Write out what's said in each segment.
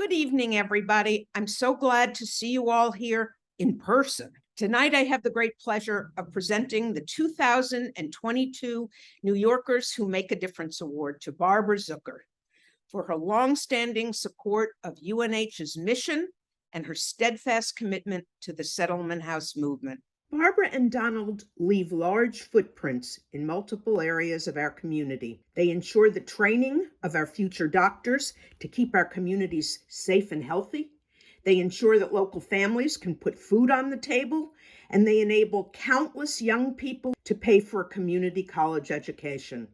Good evening, everybody. I'm so glad to see you all here in person. Tonight, I have the great pleasure of presenting the 2022 New Yorkers Who Make a Difference Award to Barbara Zucker for her longstanding support of UNH's mission and her steadfast commitment to the settlement house movement. Barbara and Donald leave large footprints in multiple areas of our community. They ensure the training of our future doctors to keep our communities safe and healthy. They ensure that local families can put food on the table, and they enable countless young people to pay for a community college education.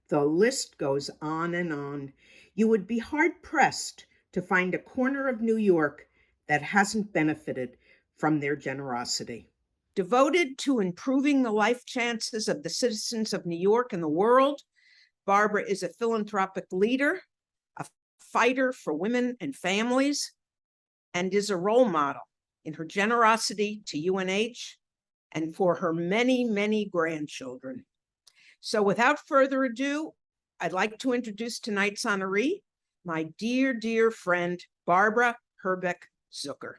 The list goes on and on. You would be hard-pressed to find a corner of New York that hasn't benefited from their generosity. Devoted to improving the life chances of the citizens of New York and the world, Barbara is a philanthropic leader, a fighter for women and families, and is a role model in her generosity to UNH and for her many, many grandchildren. So without further ado, I'd like to introduce tonight's honoree, my dear, dear friend, Barbara Herbeck Zucker.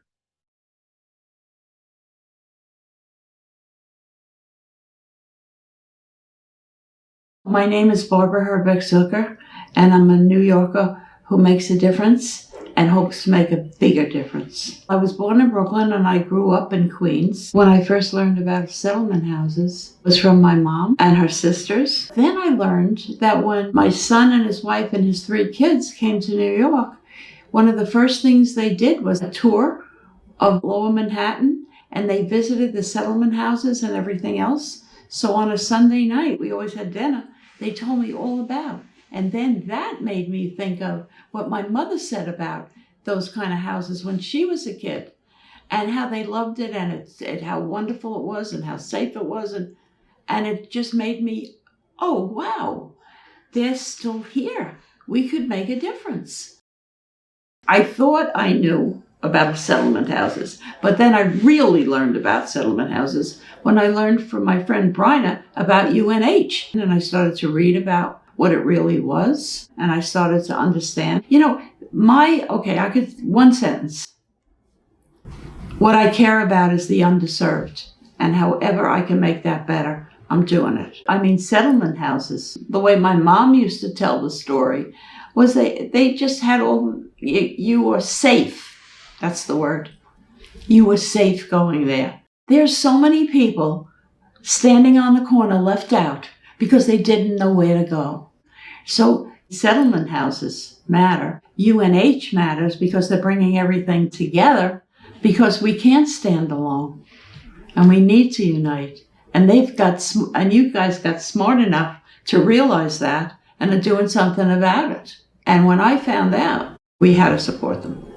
My name is Barbara Herbeck Zucker, and I'm a New Yorker who makes a difference and hopes to make a bigger difference. I was born in Brooklyn and I grew up in Queens. When I first learned about settlement houses, it was from my mom and her sisters. Then I learned that when my son and his wife and his 3 kids came to New York, one of the first things they did was a tour of Lower Manhattan, and they visited the settlement houses and everything else. So on a Sunday night, we always had dinner. They told me all about. And then that made me think of what my mother said about those kind of houses when she was a kid, and how they loved it, and how wonderful it was and how safe it was. And it just made me, oh, wow, they're still here. We could make a difference. I thought I knew about settlement houses, but then I really learned about settlement houses when I learned from my friend Bryna about UNH. And I started to read about what it really was, and I started to understand. One sentence. What I care about is the undeserved, and however I can make that better, I'm doing it. I mean, settlement houses, the way my mom used to tell the story, was they just had you were safe. That's the word. You were safe going there. There's so many people standing on the corner left out because they didn't know where to go. So settlement houses matter. UNH matters because they're bringing everything together, because we can't stand alone and we need to unite. And you guys got smart enough to realize that and are doing something about it. And when I found out, we had to support them.